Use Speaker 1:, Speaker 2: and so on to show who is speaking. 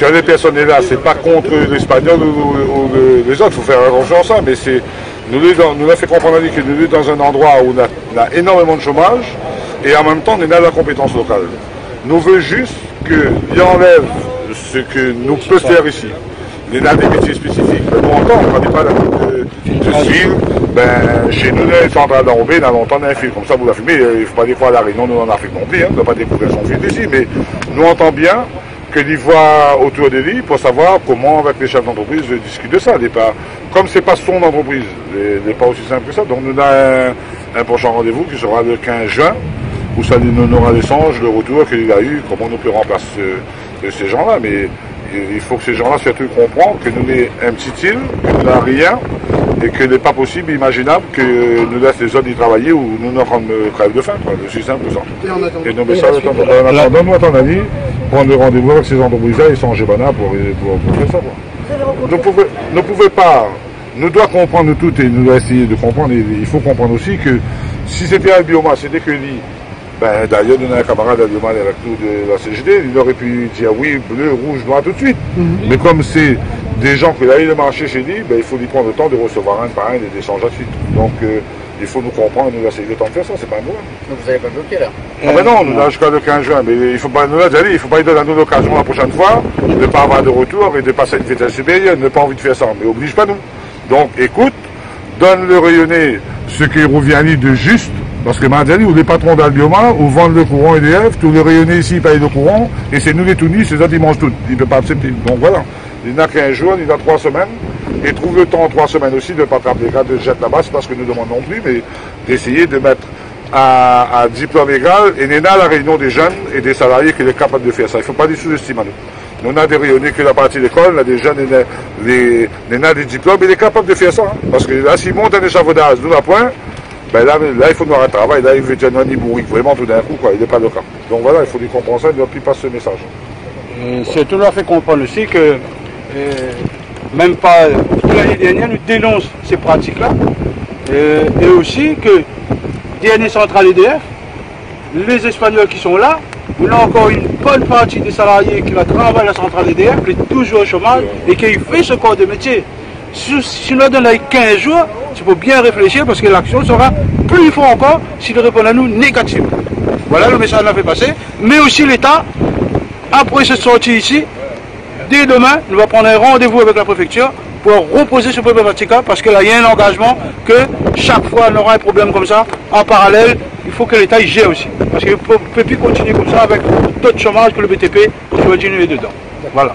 Speaker 1: Quand les personnes sont là, c'est pas contre l'espagnol ou les autres, il faut faire attention à ça, mais c'est nous a fait comprendre que nous sommes dans un endroit où on a énormément de chômage et en même temps on a la compétence locale. Nous voulons juste qu'il enlève ce que nous peut faire ici. On a des métiers spécifiques. Mais longtemps, on ne connaît pas la de fil. Ben, chez nous, les centrales d'enrobé, on a longtemps un fil. Comme ça, vous la fumez, il ne faut pas dire quoi à la Réunion, nous en Afrique non plus, on ne doit pas découvrir son fil ici, mais nous entendons bien que l'y voit autour des lits pour savoir comment, avec les chefs d'entreprise, discuter de ça. Comme ce n'est pas son entreprise, il n'est pas aussi simple que ça. Donc, nous avons un prochain rendez-vous qui sera le 15 juin, où ça nous aura l'échange, le retour qu'il a eu, comment nous peut remplacer ces gens-là. Mais il faut que ces gens-là surtout comprennent que nous sommes un petit île, que nous n'avons rien, et qu'il n'est pas possible, imaginable, que nous laisse les autres y travailler ou nous nous rendons crève de faim. C'est aussi simple que ça. Et nos messages, en attendant, nous, à ton avis, prendre le rendez-vous avec ces entreprises-là et changer Bana pour faire ça. Nous pouvons pas, nous devons comprendre tout et nous devons essayer de comprendre. Et il faut comprendre aussi que si c'était un bioma, c'était que lui, ben, d'ailleurs, nous avons un camarade à demander avec nous de la CGD, il aurait pu dire oui, bleu, rouge, noir tout de suite. Mais comme c'est des gens qui aillent le marché chez lui, ben, il faut lui prendre le temps de recevoir un par un et d'échanger à suite. Donc, il faut nous comprendre et nous essayer le temps de faire ça, c'est pas un problème.
Speaker 2: Donc vous n'avez pas bloqué là?
Speaker 1: Ah ben non, nous avons jusqu'à le 15 juin, mais il faut pas nous dire, il faut pas lui donner à nous l'occasion la prochaine fois de ne pas avoir de retour et de passer à une vitesse supérieure, ne pas envie de faire ça, mais oblige pas nous. Donc écoute, donne-le rayonner ce qui revient à lui de juste, parce que Mandjali, ou les patrons d'Albioma, ou vendent le courant EDF, tout le rayonner ici, ils payent le courant, et c'est nous les tout nus, ces autres ils mangent tout, ils ne peuvent pas accepter. Donc voilà, il n'a qu'un jour, il a 3 semaines, et trouve le temps en 3 semaines aussi de ne pas frapper les gars de jet là-bas, c'est parce que nous demandons non plus, mais d'essayer de mettre à diplôme égal, et n'est là la réunion des jeunes et des salariés qui est capable de faire ça. Il ne faut pas les sous-estimer nous. On a des rayonnés que la partie de l'école, on a des jeunes, on a des diplômes, il est capable de faire ça. Hein. Parce que là, s'il monte un échafaudage de la pointe, ben là, il faut nous un travail, là, il veut dire non, ni bourrique, vraiment tout d'un coup, quoi, il n'est pas le cas. Donc voilà, il faut lui comprendre ça, il ne doit plus passer ce message.
Speaker 3: C'est tout à fait comprendre aussi que, même pas l'année dernière, nous dénonçons ces pratiques-là, et aussi que, dernier centrale EDF, les Espagnols qui sont là, on a encore une bonne partie des salariés qui va travailler à la centrale EDF, qui est toujours au chômage et qui fait ce corps de métier. Si nous donnons 15 jours, il faut bien réfléchir parce que l'action sera plus forte encore s'il répond à nous négativement. Voilà le message qu'on a fait passer. Mais aussi l'État, après cette sortie ici, dès demain, nous allons prendre un rendez-vous avec la préfecture pour reposer ce problématique-là parce que là, il y a un engagement que chaque fois, on aura un problème comme ça, en parallèle, il faut que l'État y gère aussi. Parce qu'il ne peut plus continuer comme ça avec d'autres chômages que le BTP qui va diminuer dedans. Voilà.